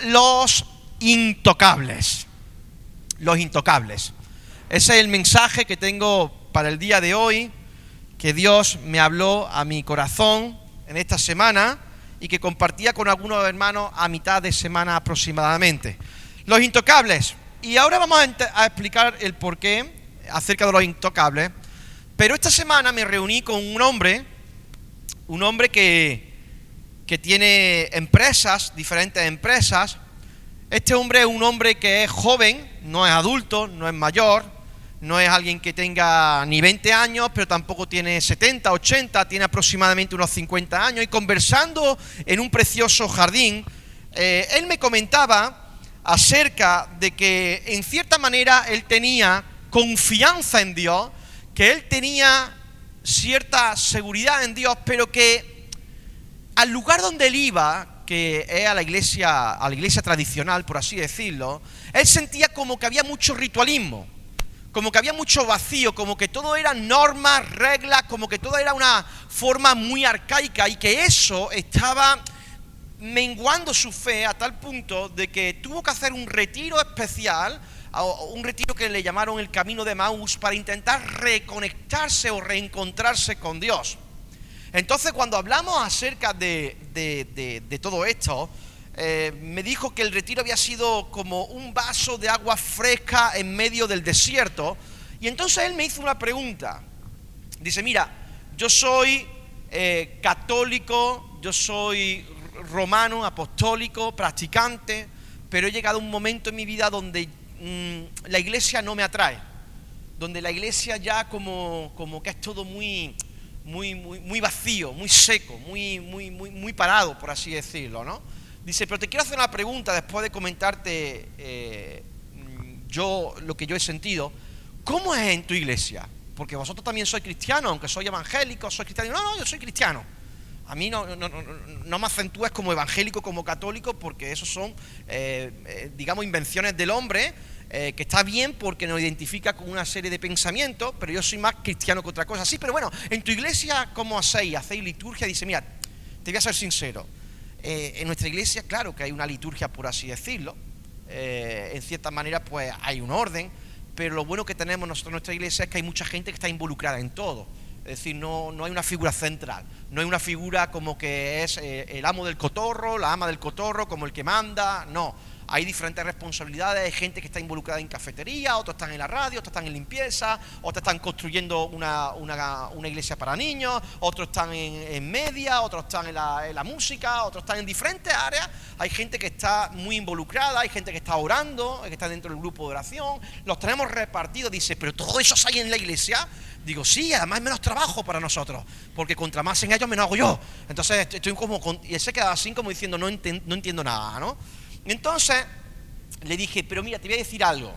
los intocables. Los intocables. Ese es el mensaje que tengo para el día de hoy, que Dios me habló a mi corazón en esta semana y que compartía con algunos hermanos a mitad de semana aproximadamente. Los intocables. Y ahora vamos a explicar el porqué acerca de los intocables. Pero esta semana me reuní con un hombre que tiene empresas, diferentes empresas. Este hombre es un hombre que es joven, no es adulto, no es mayor, no es alguien que tenga ni 20 años, pero tampoco tiene 70, 80, tiene aproximadamente unos 50 años. Y conversando en un precioso jardín, él me comentaba acerca de que en cierta manera él tenía confianza en Dios, que él tenía cierta seguridad en Dios, pero que al lugar donde él iba, que es a la iglesia tradicional, por así decirlo, él sentía como que había mucho ritualismo, como que había mucho vacío, como que todo eran normas, reglas, como que todo era una forma muy arcaica y que eso estaba menguando su fe a tal punto de que tuvo que hacer un retiro especial, un retiro que le llamaron el Camino de Emaús, para intentar reconectarse o reencontrarse con Dios. Entonces, cuando hablamos acerca de todo esto, me dijo que el retiro había sido como un vaso de agua fresca en medio del desierto. Y entonces él me hizo una pregunta. Dice, mira, yo soy católico, yo soy romano, apostólico, practicante, pero he llegado a un momento en mi vida donde la iglesia no me atrae, donde la iglesia ya como que es todo muy vacío, muy seco, muy parado, por así decirlo, ¿no? Dice, pero te quiero hacer una pregunta después de comentarte yo lo que yo he sentido. ¿Cómo es en tu iglesia? Porque vosotros también sois cristianos, aunque sois evangélicos, sois cristianos. No, yo soy cristiano. A mí no me acentúes como evangélico, como católico, porque esos son, digamos, invenciones del hombre, que está bien porque nos identifica con una serie de pensamientos, pero yo soy más cristiano que otra cosa. Sí, pero bueno, en tu iglesia, ¿cómo hacéis? ¿Hacéis liturgia? Dice, mira, te voy a ser sincero. En nuestra iglesia, claro que hay una liturgia, por así decirlo. En cierta manera, pues hay un orden, pero lo bueno que tenemos nosotros en nuestra iglesia es que hay mucha gente que está involucrada en todo. Es decir, no hay una figura central, no hay una figura como que es el amo del cotorro, la ama del cotorro, como el que manda, no. Hay diferentes responsabilidades, hay gente que está involucrada en cafetería, otros están en la radio, otros están en limpieza, otros están construyendo una iglesia para niños, otros están en media, otros están en la música, otros están en diferentes áreas. Hay gente que está muy involucrada, hay gente que está orando, que está dentro del grupo de oración, los tenemos repartidos. Dice, ¿pero todo eso hay en la iglesia? Digo, sí, además es menos trabajo para nosotros, porque contra más en ellos, menos hago yo. Entonces estoy como, y él se queda así como diciendo, no entiendo nada, ¿no? Entonces le dije, pero mira, te voy a decir algo.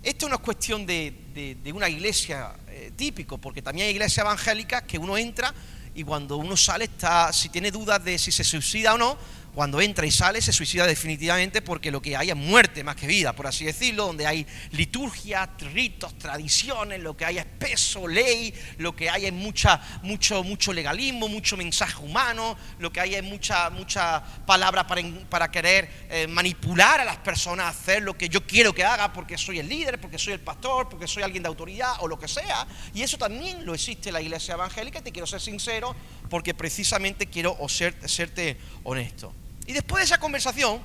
Esto no es cuestión de una iglesia típico, porque también hay iglesias evangélicas que uno entra y cuando uno sale si tiene dudas de si se suicida o no, cuando entra y sale se suicida definitivamente, porque lo que hay es muerte más que vida, por así decirlo, donde hay liturgia, ritos, tradiciones, lo que hay es peso, ley, lo que hay es mucho legalismo, mucho mensaje humano, lo que hay es mucha palabra para querer manipular a las personas a hacer lo que yo quiero que haga porque soy el líder, porque soy el pastor, porque soy alguien de autoridad o lo que sea. Y eso también lo existe en la iglesia evangélica, y te quiero ser sincero porque precisamente quiero serte honesto. Y después de esa conversación,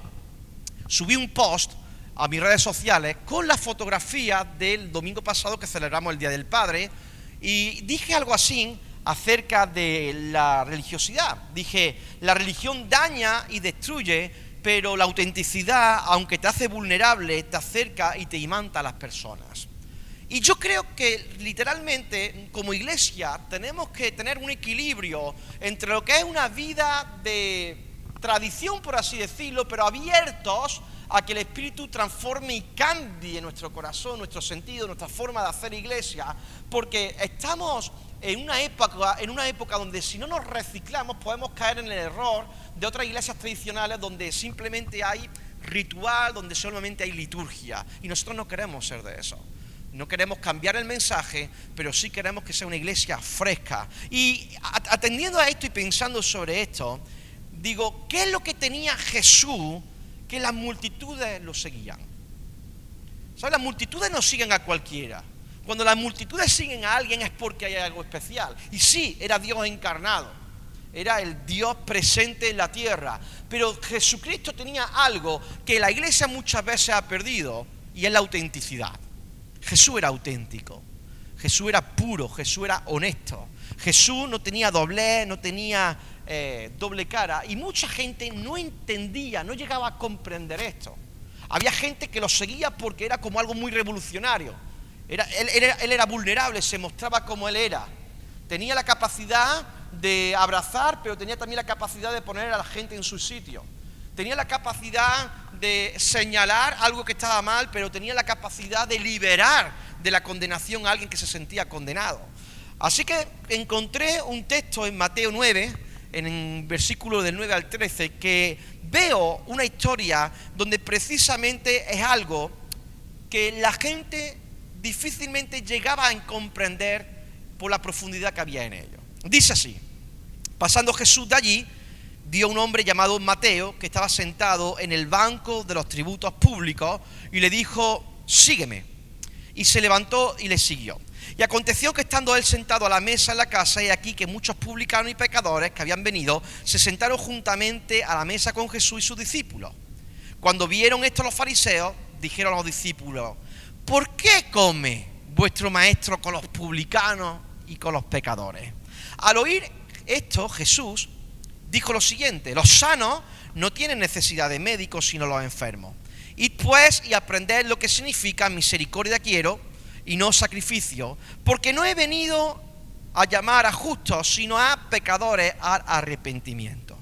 subí un post a mis redes sociales con la fotografía del domingo pasado que celebramos el Día del Padre, y dije algo así acerca de la religiosidad. Dije, la religión daña y destruye, pero la autenticidad, aunque te hace vulnerable, te acerca y te imanta a las personas. Y yo creo que literalmente como iglesia tenemos que tener un equilibrio entre lo que es una vida de tradición, por así decirlo, pero abiertos a que el Espíritu transforme y cambie nuestro corazón, nuestro sentido, nuestra forma de hacer iglesia, porque estamos en una época donde si no nos reciclamos podemos caer en el error de otras iglesias tradicionales donde simplemente hay ritual, donde solamente hay liturgia, y nosotros no queremos ser de eso. No queremos cambiar el mensaje, pero sí queremos que sea una iglesia fresca. Y atendiendo a esto y pensando sobre esto, digo, ¿qué es lo que tenía Jesús que las multitudes lo seguían. ¿Sabes? Las multitudes no siguen a cualquiera. Cuando las multitudes siguen a alguien es porque hay algo especial. Y sí, era Dios encarnado, era el Dios presente en la tierra. Pero Jesucristo tenía algo que la iglesia muchas veces ha perdido, y es la autenticidad. Jesús era auténtico, Jesús era puro, Jesús era honesto. Jesús no tenía doblez, no tenía doble cara, y mucha gente no entendía, no llegaba a comprender esto. Había gente que lo seguía porque era como algo muy revolucionario. Él era vulnerable, se mostraba como él era. Tenía la capacidad de abrazar, pero tenía también la capacidad de poner a la gente en su sitio. Tenía la capacidad de señalar algo que estaba mal, pero tenía la capacidad de liberar de la condenación a alguien que se sentía condenado. Así que encontré un texto en Mateo 9, en el versículo del 9 al 13, que veo una historia donde precisamente es algo que la gente difícilmente llegaba a comprender por la profundidad que había en ello. Dice así: pasando Jesús de allí, vio a un hombre llamado Mateo que estaba sentado en el banco de los tributos públicos y le dijo: sígueme. Y se levantó y le siguió. Y aconteció que estando él sentado a la mesa en la casa, he aquí que muchos publicanos y pecadores que habían venido se sentaron juntamente a la mesa con Jesús y sus discípulos. Cuando vieron esto los fariseos, dijeron a los discípulos: ¿por qué come vuestro maestro con los publicanos y con los pecadores? Al oír esto, Jesús dijo lo siguiente: los sanos no tienen necesidad de médicos, sino los enfermos. Id pues y aprended lo que significa misericordia quiero y no sacrificio, porque no he venido a llamar a justos, sino a pecadores al arrepentimiento.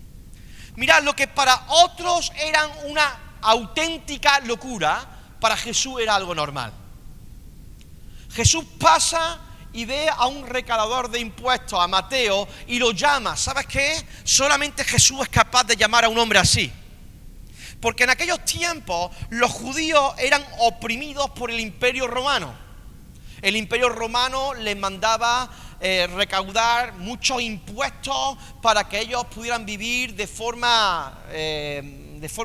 Mirad, lo que para otros eran una auténtica locura, para Jesús era algo normal. Jesús pasa y ve a un recaudador de impuestos, a Mateo, y lo llama. ¿Sabes qué? Solamente Jesús es capaz de llamar a un hombre así. Porque en aquellos tiempos los judíos eran oprimidos por el Imperio Romano. El Imperio Romano les mandaba recaudar muchos impuestos para que ellos pudieran vivir de forma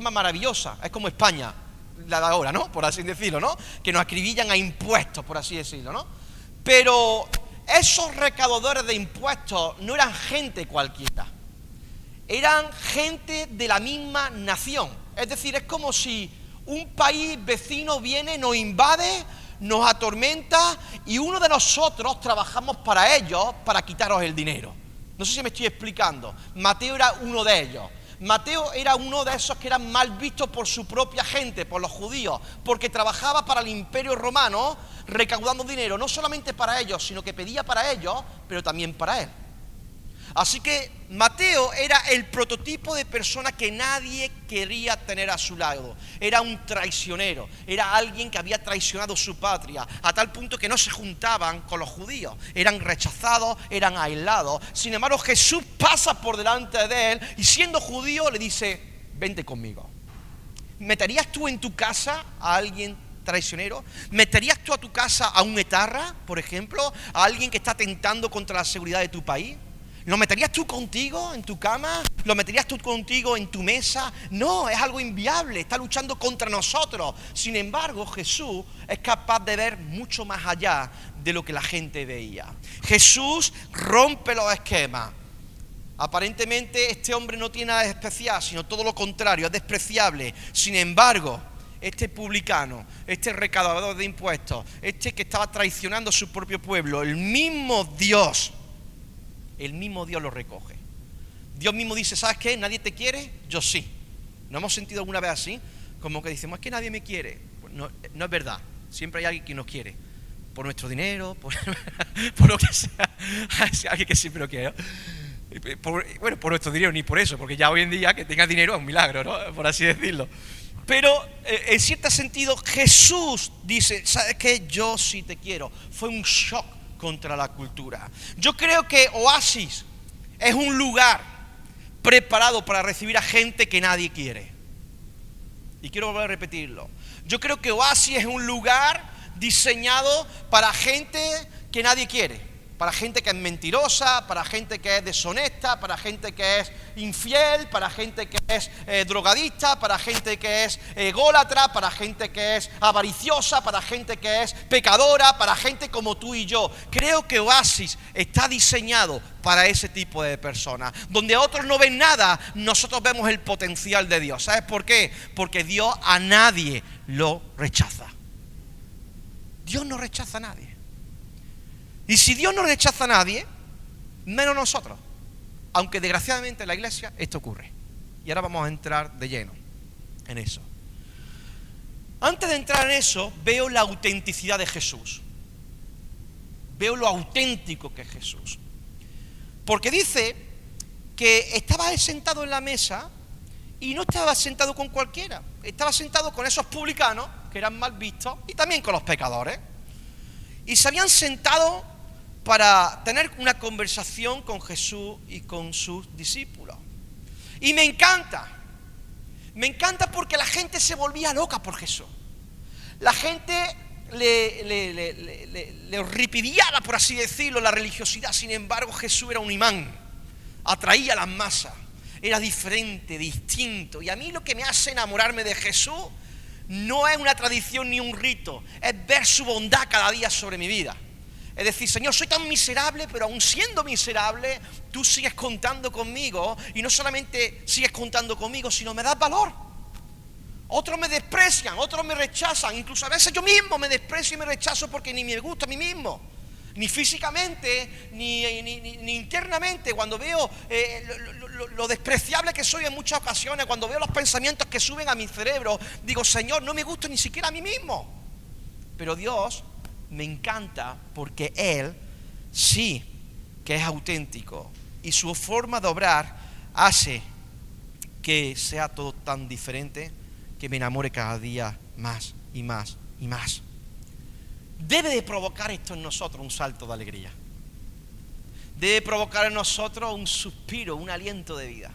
maravillosa. Es como España, la de ahora, ¿no? Por así decirlo, ¿no? Que nos acribillan a impuestos, por así decirlo, ¿no? Pero esos recaudadores de impuestos no eran gente cualquiera. Eran gente de la misma nación. Es decir, es como si un país vecino viene, nos invade, nos atormenta y uno de nosotros trabajamos para ellos para quitaros el dinero. No sé si me estoy explicando. Mateo era uno de ellos. Mateo era uno de esos que eran mal vistos por su propia gente, por los judíos, porque trabajaba para el Imperio Romano recaudando dinero, no solamente para ellos, sino que pedía para ellos, pero también para él. Así que Mateo era el prototipo de persona que nadie quería tener a su lado. Era un traicionero, era alguien que había traicionado su patria, a tal punto que no se juntaban con los judíos. Eran rechazados, eran aislados. Sin embargo, Jesús pasa por delante de él y siendo judío le dice: vente conmigo. ¿Meterías tú en tu casa a alguien traicionero? ¿Meterías tú a tu casa a un etarra, por ejemplo? ¿A alguien que está atentando contra la seguridad de tu país? ¿Lo meterías tú contigo en tu cama? ¿Lo meterías tú contigo en tu mesa? No, es algo inviable, está luchando contra nosotros. Sin embargo, Jesús es capaz de ver mucho más allá de lo que la gente veía. Jesús rompe los esquemas. Aparentemente este hombre no tiene nada de especial, sino todo lo contrario, es despreciable. Sin embargo, este publicano, este recaudador de impuestos, este que estaba traicionando a su propio pueblo, el mismo Dios lo recoge. Dios mismo dice: ¿sabes qué? ¿Nadie te quiere? Yo sí. ¿No hemos sentido alguna vez así? Como que decimos: es que nadie me quiere. Pues no es verdad. Siempre hay alguien que nos quiere. Por nuestro dinero, por lo que sea. Hay alguien que siempre lo quiere, ¿no? Por nuestro dinero, ni por eso, porque ya hoy en día que tengas dinero es un milagro, ¿no? Por así decirlo. Pero en cierto sentido Jesús dice: ¿sabes qué? Yo sí te quiero. Fue un shock contra la cultura. Yo creo que Oasis es un lugar preparado para recibir a gente que nadie quiere. Y quiero volver a repetirlo. Yo creo que Oasis es un lugar diseñado para gente que nadie quiere. para gente que es mentirosa, para gente que es deshonesta, para gente que es infiel, para gente que es drogadicta, para gente que es ególatra, para gente que es avariciosa, para gente que es pecadora, para gente como tú y yo. Creo que Oasis está diseñado para ese tipo de personas. Donde otros no ven nada, nosotros vemos el potencial de Dios. ¿Sabes por qué? Porque Dios a nadie lo rechaza. Dios no rechaza a nadie. Y si Dios no rechaza a nadie, menos nosotros. Aunque desgraciadamente en la iglesia esto ocurre. Y ahora vamos a entrar de lleno en eso. Antes de entrar en eso, veo la autenticidad de Jesús. Veo lo auténtico que es Jesús. Porque dice que estaba él sentado en la mesa y no estaba sentado con cualquiera. Estaba sentado con esos publicanos, que eran mal vistos, y también con los pecadores. Y se habían sentado para tener una conversación con Jesús y con sus discípulos. Y me encanta porque la gente se volvía loca por Jesús. La gente le horripidiaba, por así decirlo, la religiosidad. Sin embargo, Jesús era un imán, atraía a las masas, era diferente, distinto. Y a mí lo que me hace enamorarme de Jesús no es una tradición ni un rito, es ver su bondad cada día sobre mi vida. Es decir, Señor, soy tan miserable, pero aun siendo miserable, tú sigues contando conmigo. Y no solamente sigues contando conmigo, sino me das valor. Otros me desprecian, otros me rechazan. Incluso a veces yo mismo me desprecio y me rechazo porque ni me gusta a mí mismo. Ni físicamente, ni internamente. Cuando veo lo despreciable que soy en muchas ocasiones, cuando veo los pensamientos que suben a mi cerebro, digo, Señor, no me gusto ni siquiera a mí mismo. Pero Dios me encanta porque Él sí que es auténtico y su forma de obrar hace que sea todo tan diferente que me enamore cada día más y más y más. Debe de provocar esto en nosotros un salto de alegría. Debe provocar en nosotros un suspiro, un aliento de vida.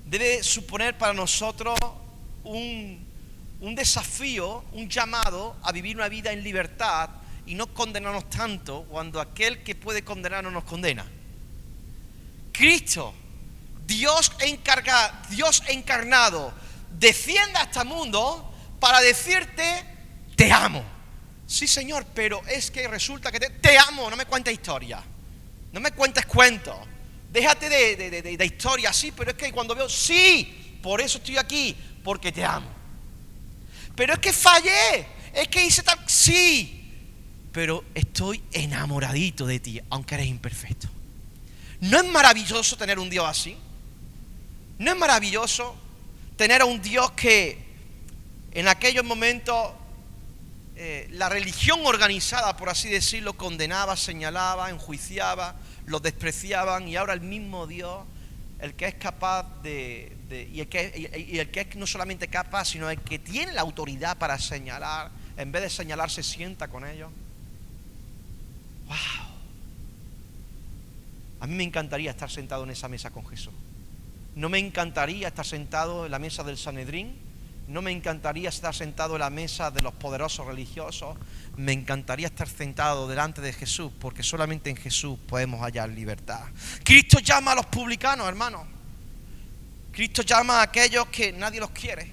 Debe suponer para nosotros un desafío, un llamado a vivir una vida en libertad y no condenarnos tanto cuando aquel que puede condenarnos nos condena. Cristo, Dios encarnado, desciende a este mundo para decirte, te amo. Sí, Señor, pero es que resulta que te amo, no me cuentes historia, no me cuentes cuentos, déjate de historia, sí, pero es que cuando veo, sí, por eso estoy aquí, porque te amo. Pero es que fallé, es que hice tal, sí, pero estoy enamoradito de ti, aunque eres imperfecto. ¿No es maravilloso tener un Dios así? ¿No es maravilloso tener a un Dios que en aquellos momentos la religión organizada, por así decirlo, condenaba, señalaba, enjuiciaba, los despreciaban, y ahora el mismo Dios, el que es capaz y el que es no solamente capaz, sino el que tiene la autoridad para señalar, en vez de señalar se sienta con ellos? ¡Wow! A mí me encantaría estar sentado en esa mesa con Jesús. No me encantaría estar sentado en la mesa del Sanedrín. No me encantaría estar sentado en la mesa de los poderosos religiosos. Me encantaría estar sentado delante de Jesús, porque solamente en Jesús podemos hallar libertad. Cristo llama a los publicanos, hermanos. Cristo llama a aquellos que nadie los quiere.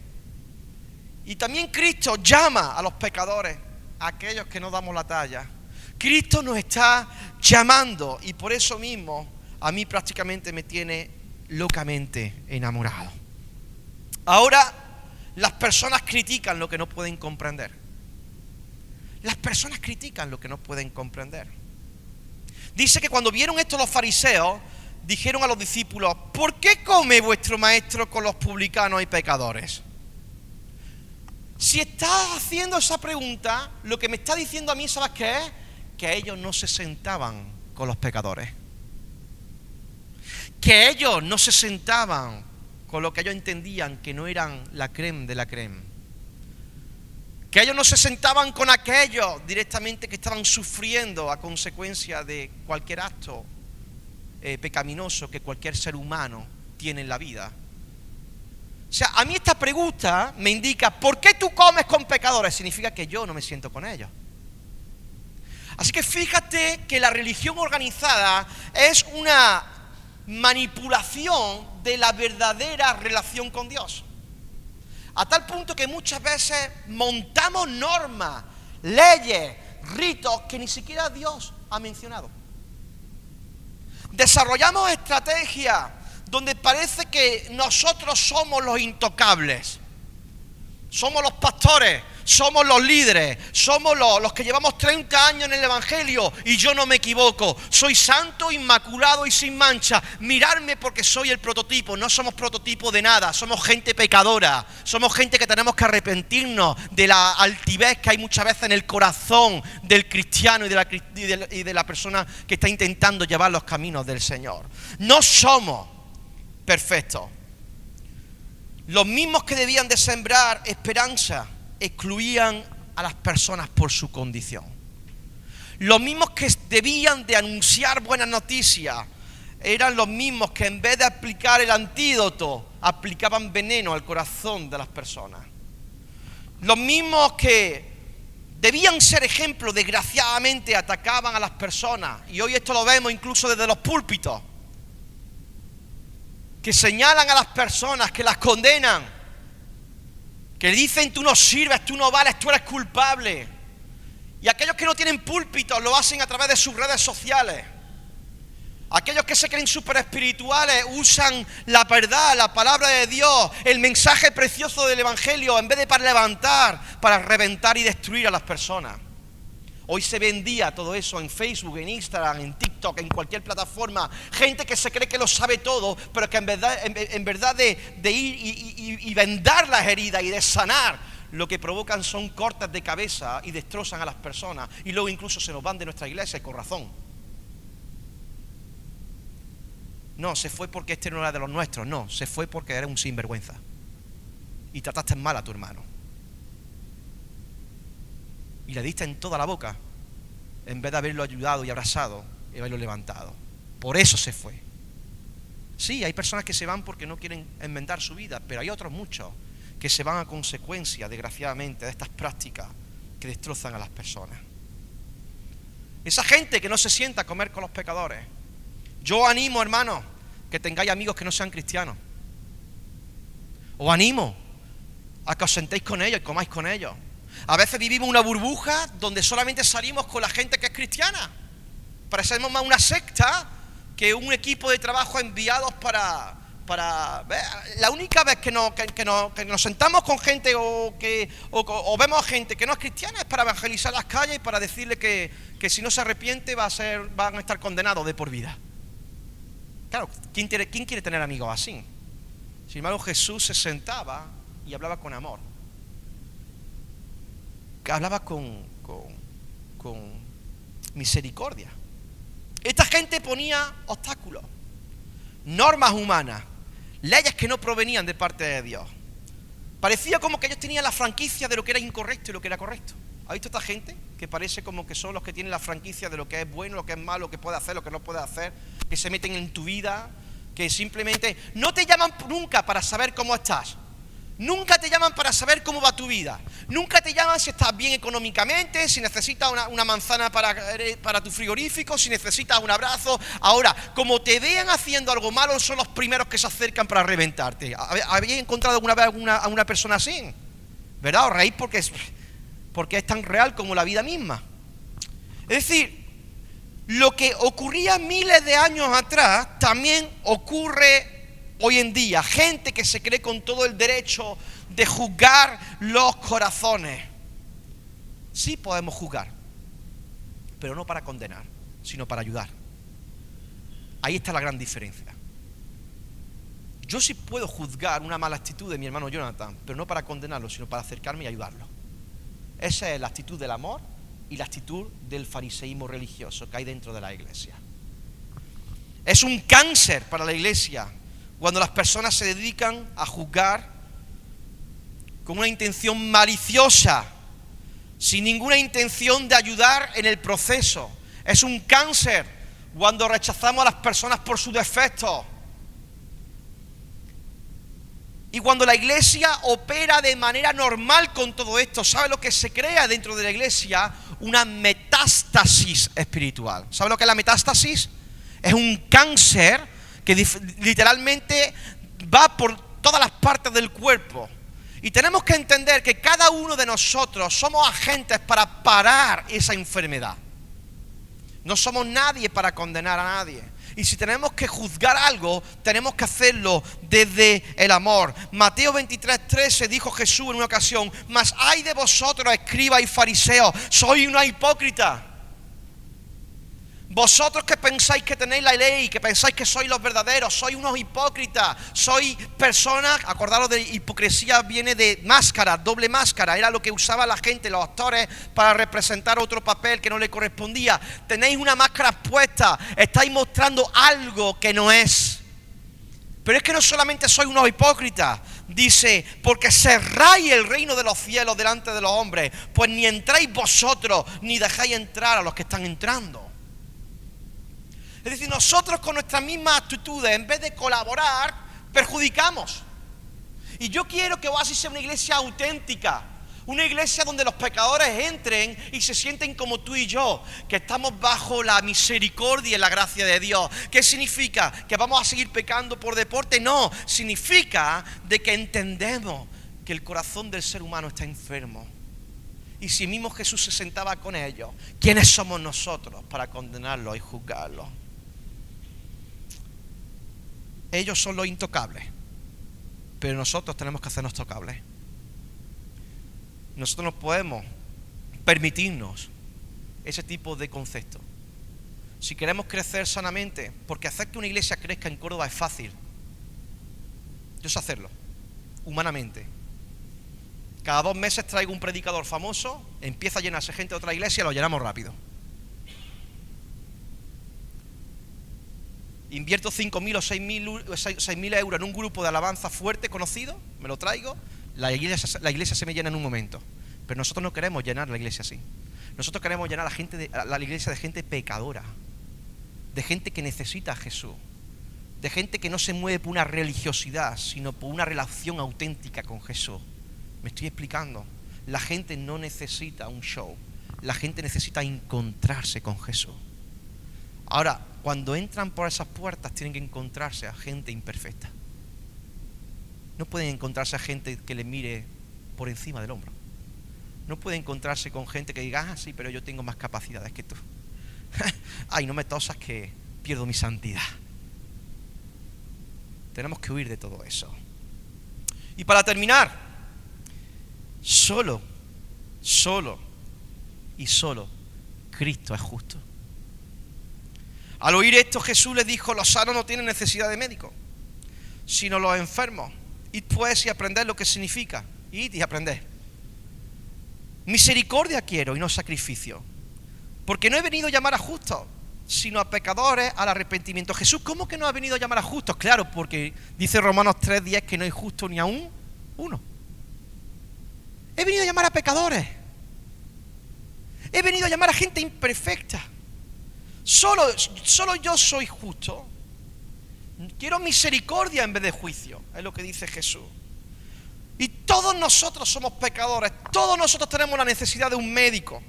Y también Cristo llama a los pecadores, a aquellos que no damos la talla. Cristo nos está llamando, y por eso mismo a mí prácticamente me tiene locamente enamorado. Ahora, las personas critican lo que no pueden comprender. Las personas critican lo que no pueden comprender. Dice que cuando vieron esto los fariseos, dijeron a los discípulos, ¿por qué come vuestro maestro con los publicanos y pecadores? Si estás haciendo esa pregunta, lo que me está diciendo a mí, ¿sabes qué es? Que ellos no se sentaban con los pecadores. Que ellos no se sentaban con lo que ellos entendían que no eran la crème de la crème. Que ellos no se sentaban con aquellos directamente que estaban sufriendo a consecuencia de cualquier acto pecaminoso que cualquier ser humano tiene en la vida. O sea, a mí esta pregunta me indica, ¿por qué tú comes con pecadores? Significa que yo no me siento con ellos. Así que fíjate que la religión organizada es una manipulación de la verdadera relación con Dios. A tal punto que muchas veces montamos normas, leyes, ritos que ni siquiera Dios ha mencionado. Desarrollamos estrategias donde parece que nosotros somos los intocables. Somos los pastores, somos los líderes, somos los que llevamos 30 años en el Evangelio y yo no me equivoco. Soy santo, inmaculado y sin mancha. Miradme porque soy el prototipo. No somos prototipo de nada, somos gente pecadora. Somos gente que tenemos que arrepentirnos de la altivez que hay muchas veces en el corazón del cristiano y de la persona que está intentando llevar los caminos del Señor. No somos perfectos. Los mismos que debían de sembrar esperanza excluían a las personas por su condición. Los mismos que debían de anunciar buenas noticias eran los mismos que en vez de aplicar el antídoto, aplicaban veneno al corazón de las personas. Los mismos que debían ser ejemplo, desgraciadamente atacaban a las personas. Y hoy esto lo vemos incluso desde los púlpitos, que señalan a las personas, que las condenan, que dicen tú no sirves, tú no vales, tú eres culpable. Y aquellos que no tienen púlpitos lo hacen a través de sus redes sociales. Aquellos que se creen súper espirituales usan la verdad, la palabra de Dios, el mensaje precioso del Evangelio, en vez de para levantar, para reventar y destruir a las personas. Hoy se vendía todo eso en Facebook, en Instagram, en TikTok, en cualquier plataforma. Gente que se cree que lo sabe todo, pero que en verdad de ir y vendar las heridas y de sanar, lo que provocan son cortes de cabeza y destrozan a las personas. Y luego incluso se nos van de nuestra iglesia con razón. No, se fue porque este no era de los nuestros. No, se fue porque era un sinvergüenza. Y trataste mal a tu hermano. Y le diste en toda la boca, en vez de haberlo ayudado y abrazado y haberlo levantado. Por eso se fue. Sí, hay personas que se van porque no quieren enmendar su vida, pero hay otros muchos que se van a consecuencia, desgraciadamente, de estas prácticas que destrozan a las personas. Esa gente que no se sienta a comer con los pecadores. Yo animo, hermanos, que tengáis amigos que no sean cristianos. Os animo a que os sentéis con ellos y comáis con ellos. A veces vivimos una burbuja donde solamente salimos con la gente que es cristiana. Parecemos más una secta que un equipo de trabajo enviados para la única vez que nos sentamos con gente o vemos a gente que no es cristiana es para evangelizar las calles y para decirle que si no se arrepiente van a estar condenados de por vida. Claro, ¿quién quiere tener amigos así? Sin embargo, Jesús se sentaba y hablaba con amor. Hablaba con misericordia. Esta gente ponía obstáculos, normas humanas, leyes que no provenían de parte de Dios. Parecía como que ellos tenían la franquicia de lo que era incorrecto y lo que era correcto. ¿Has visto esta gente? Que parece como que son los que tienen la franquicia de lo que es bueno, lo que es malo, lo que puede hacer, lo que no puede hacer, que se meten en tu vida, que simplemente no te llaman nunca para saber cómo estás. Nunca te llaman para saber cómo va tu vida. Nunca te llaman si estás bien económicamente, si necesitas una manzana para tu frigorífico, si necesitas un abrazo. Ahora, como te vean haciendo algo malo, son los primeros que se acercan para reventarte. ¿Habéis encontrado alguna vez a una persona así? ¿Verdad? Os reís porque es tan real como la vida misma. Es decir, lo que ocurría miles de años atrás también ocurre hoy en día. Gente que se cree con todo el derecho de juzgar los corazones. Sí podemos juzgar, pero no para condenar, sino para ayudar. Ahí está la gran diferencia. Yo sí puedo juzgar una mala actitud de mi hermano Jonathan, pero no para condenarlo, sino para acercarme y ayudarlo. Esa es la actitud del amor y la actitud del fariseísmo religioso que hay dentro de la iglesia. Es un cáncer para la iglesia cuando las personas se dedican a juzgar con una intención maliciosa, sin ninguna intención de ayudar en el proceso. Es un cáncer cuando rechazamos a las personas por sus defectos. Y cuando la iglesia opera de manera normal con todo esto, ¿sabe lo que se crea dentro de la iglesia? una metástasis espiritual. ¿Sabe lo que es la metástasis? Es un cáncer que literalmente va por todas las partes del cuerpo. Y tenemos que entender que cada uno de nosotros somos agentes para parar esa enfermedad. No somos nadie para condenar a nadie. Y si tenemos que juzgar algo, tenemos que hacerlo desde el amor. Mateo 23:13 dijo Jesús en una ocasión: mas ay de vosotros, escribas y fariseos, sois una hipócrita. Vosotros que pensáis que tenéis la ley, que pensáis que sois los verdaderos, sois unos hipócritas, sois personas, acordaros de hipocresía, viene de máscara, doble máscara, era lo que usaba la gente, los actores, para representar otro papel que no le correspondía. Tenéis una máscara puesta, estáis mostrando algo que no es. Pero es que no solamente sois unos hipócritas, dice, porque cerráis el reino de los cielos delante de los hombres, pues ni entráis vosotros, ni dejáis entrar a los que están entrando. Es decir, nosotros con nuestras mismas actitudes, en vez de colaborar, perjudicamos. Y yo quiero que Oasis sea una iglesia auténtica, una iglesia donde los pecadores entren y se sienten como tú y yo, que estamos bajo la misericordia y la gracia de Dios. ¿Qué significa? ¿Que vamos a seguir pecando por deporte? No, significa de que entendemos que el corazón del ser humano está enfermo. Y si mismo Jesús se sentaba con ellos, ¿quiénes somos nosotros para condenarlos y juzgarlos? Ellos son los intocables, pero nosotros tenemos que hacernos tocables. Nosotros no podemos permitirnos ese tipo de concepto. Si queremos crecer sanamente, porque hacer que una iglesia crezca en Córdoba es fácil. Yo sé hacerlo, humanamente. Cada 2 meses traigo un predicador famoso, empieza a llenarse gente de otra iglesia y lo llenamos rápido. Invierto 5.000 o 6.000 euros en un grupo de alabanza fuerte, conocido, me lo traigo, la iglesia se me llena en un momento. Pero nosotros no queremos llenar la iglesia así. Nosotros queremos llenar la iglesia de gente pecadora, de gente que necesita a Jesús, de gente que no se mueve por una religiosidad, sino por una relación auténtica con Jesús. Me estoy explicando. La gente no necesita un show, la gente necesita encontrarse con Jesús. Ahora, cuando entran por esas puertas tienen que encontrarse a gente imperfecta. No pueden encontrarse a gente que les mire por encima del hombro. No pueden encontrarse con gente que diga, sí, pero yo tengo más capacidades que tú. Ay, no me tosas que pierdo mi santidad. Tenemos que huir de todo eso. Y para terminar, solo Cristo es justo. Al oír esto, Jesús les dijo: los sanos no tienen necesidad de médico, sino los enfermos. Id pues y aprended lo que significa. Id y aprended. Misericordia quiero y no sacrificio, porque no he venido a llamar a justos, sino a pecadores al arrepentimiento. Jesús, ¿cómo que no ha venido a llamar a justos? Claro, porque dice Romanos 3:10 que no hay justo ni aún uno. He venido a llamar a pecadores. He venido a llamar a gente imperfecta. Solo yo soy justo. Quiero misericordia en vez de juicio, es lo que dice Jesús. Y todos nosotros somos pecadores, todos nosotros tenemos la necesidad de un médico.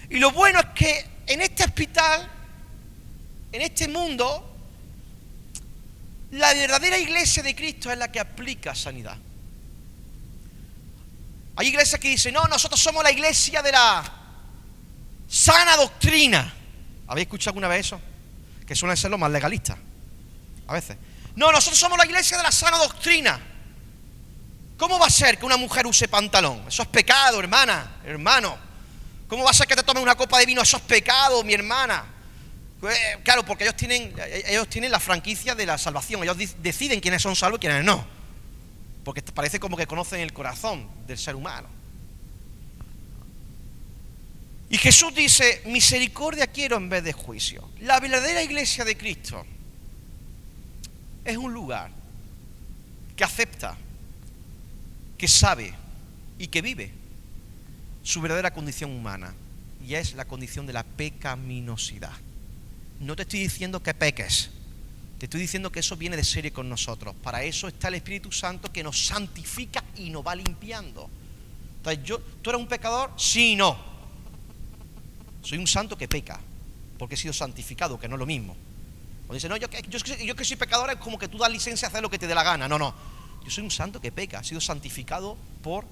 Y lo bueno es que en este hospital, en este mundo, la verdadera iglesia de Cristo es la que aplica sanidad. Hay iglesias que dicen, no, nosotros somos la iglesia de la sana doctrina. ¿Habéis escuchado alguna vez eso? Que suelen ser los más legalistas, a veces. No, nosotros somos la iglesia de la sana doctrina. ¿Cómo va a ser que una mujer use pantalón? Eso es pecado, hermano. ¿Cómo va a ser que te tomes una copa de vino? Eso es pecado, mi hermana. Claro, porque ellos tienen la franquicia de la salvación. Ellos deciden quiénes son salvos y quiénes no. Porque parece como que conocen el corazón del ser humano. Y Jesús dice, misericordia quiero en vez de juicio. La verdadera iglesia de Cristo es un lugar que acepta, que sabe y que vive su verdadera condición humana. Y es la condición de la pecaminosidad. No te estoy diciendo que peques. Te estoy diciendo que eso viene de serie con nosotros. Para eso está el Espíritu Santo que nos santifica y nos va limpiando. Entonces, ¿tú eres un pecador? Sí y no. Soy un santo que peca, porque he sido santificado, que no es lo mismo. Cuando dice, no, yo que soy pecador, es como que tú das licencia a hacer lo que te dé la gana. No, no. Yo soy un santo que peca, he sido santificado por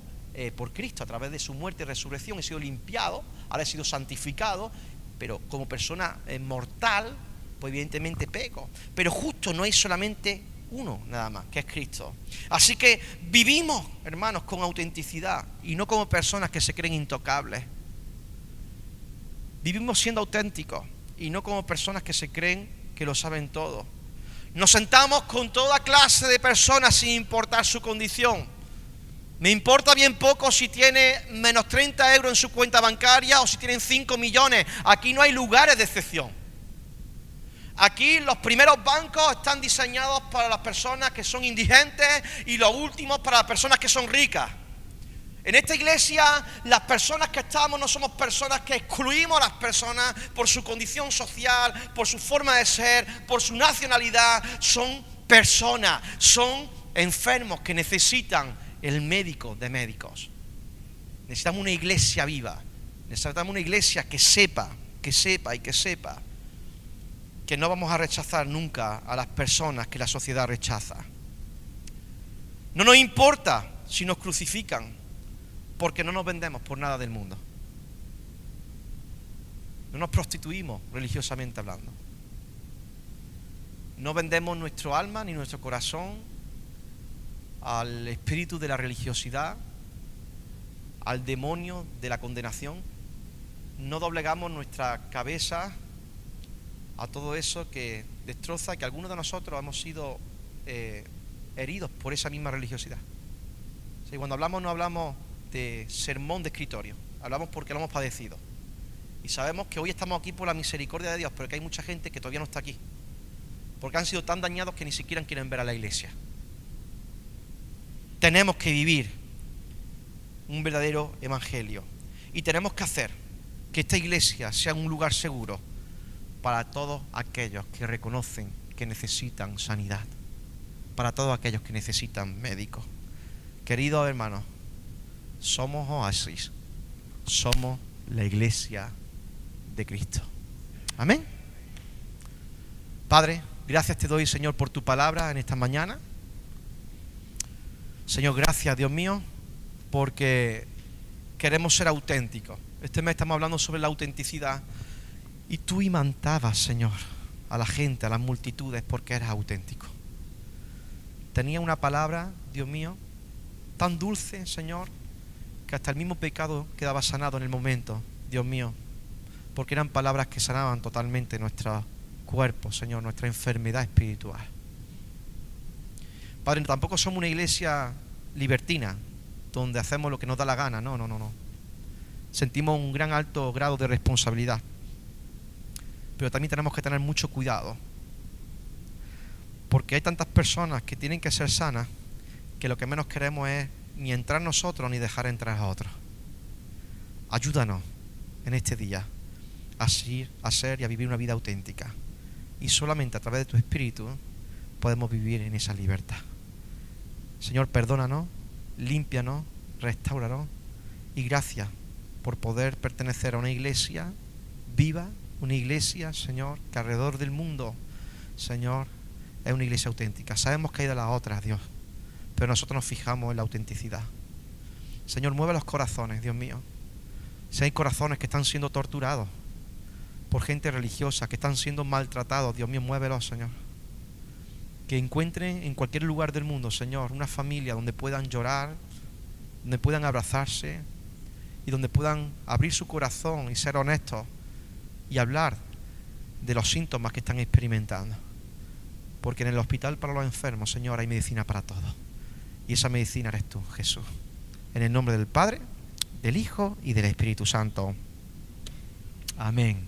Cristo, a través de su muerte y resurrección. He sido limpiado, ahora he sido santificado, pero como persona mortal, pues evidentemente peco. Pero justo no hay solamente uno nada más, que es Cristo. Así que vivimos, hermanos, con autenticidad y no como personas que se creen intocables. Vivimos siendo auténticos y no como personas que se creen que lo saben todo. Nos sentamos con toda clase de personas sin importar su condición. Me importa bien poco si tiene menos 30 euros en su cuenta bancaria o si tienen 5 millones. Aquí no hay lugares de excepción. Aquí los primeros bancos están diseñados para las personas que son indigentes y los últimos para las personas que son ricas. En esta iglesia, las personas que estamos no somos personas que excluimos a las personas por su condición social, por su forma de ser, por su nacionalidad. Son personas, son enfermos que necesitan el médico de médicos. Necesitamos una iglesia viva. Necesitamos una iglesia que sepa que no vamos a rechazar nunca a las personas que la sociedad rechaza. No nos importa si nos crucifican, porque no nos vendemos por nada del mundo. No nos prostituimos religiosamente hablando. No vendemos nuestro alma ni nuestro corazón al espíritu de la religiosidad, al demonio de la condenación. No doblegamos nuestra cabeza a todo eso que destroza, que algunos de nosotros hemos sido heridos por esa misma religiosidad. O sea, cuando hablamos no hablamos de sermón de escritorio, hablamos porque lo hemos padecido. Y sabemos que hoy estamos aquí por la misericordia de Dios, pero que hay mucha gente que todavía no está aquí, porque han sido tan dañados que ni siquiera quieren ver a la iglesia. Tenemos que vivir un verdadero evangelio y tenemos que hacer que esta iglesia sea un lugar seguro para todos aquellos que reconocen que necesitan sanidad, para todos aquellos que necesitan médicos. Queridos hermanos, somos Oasis, somos la iglesia de Cristo. Amén. Padre, gracias te doy, Señor, por tu palabra en esta mañana. Señor, gracias, Dios mío, porque queremos ser auténticos. Este mes estamos hablando sobre la autenticidad y tú imantabas, Señor, a la gente, a las multitudes, porque eras auténtico. Tenía una palabra, Dios mío, tan dulce, Señor, que hasta el mismo pecado quedaba sanado en el momento, Dios mío, porque eran palabras que sanaban totalmente nuestro cuerpo, Señor, nuestra enfermedad espiritual. Padre, tampoco somos una iglesia libertina, donde hacemos lo que nos da la gana, no. Sentimos un gran alto grado de responsabilidad, pero también tenemos que tener mucho cuidado, porque hay tantas personas que tienen que ser sanas, que lo que menos queremos es ni entrar nosotros ni dejar entrar a otros. Ayúdanos en este día a ser y a vivir una vida auténtica, y solamente a través de tu Espíritu podemos vivir en esa libertad. Señor, perdónanos, límpianos, restáuranos, y gracias por poder pertenecer a una iglesia viva, una iglesia, Señor, que alrededor del mundo, Señor, es una iglesia auténtica. Sabemos que hay de las otras, Dios, pero nosotros nos fijamos en la autenticidad. Señor, mueve los corazones, Dios mío. Si hay corazones que están siendo torturados por gente religiosa, que están siendo maltratados, Dios mío, muévelos, Señor. Que encuentren en cualquier lugar del mundo, Señor, una familia donde puedan llorar, donde puedan abrazarse y donde puedan abrir su corazón y ser honestos y hablar de los síntomas que están experimentando. Porque en el hospital para los enfermos, Señor, hay medicina para todos. Y esa medicina eres tú, Jesús. En el nombre del Padre, del Hijo y del Espíritu Santo. Amén.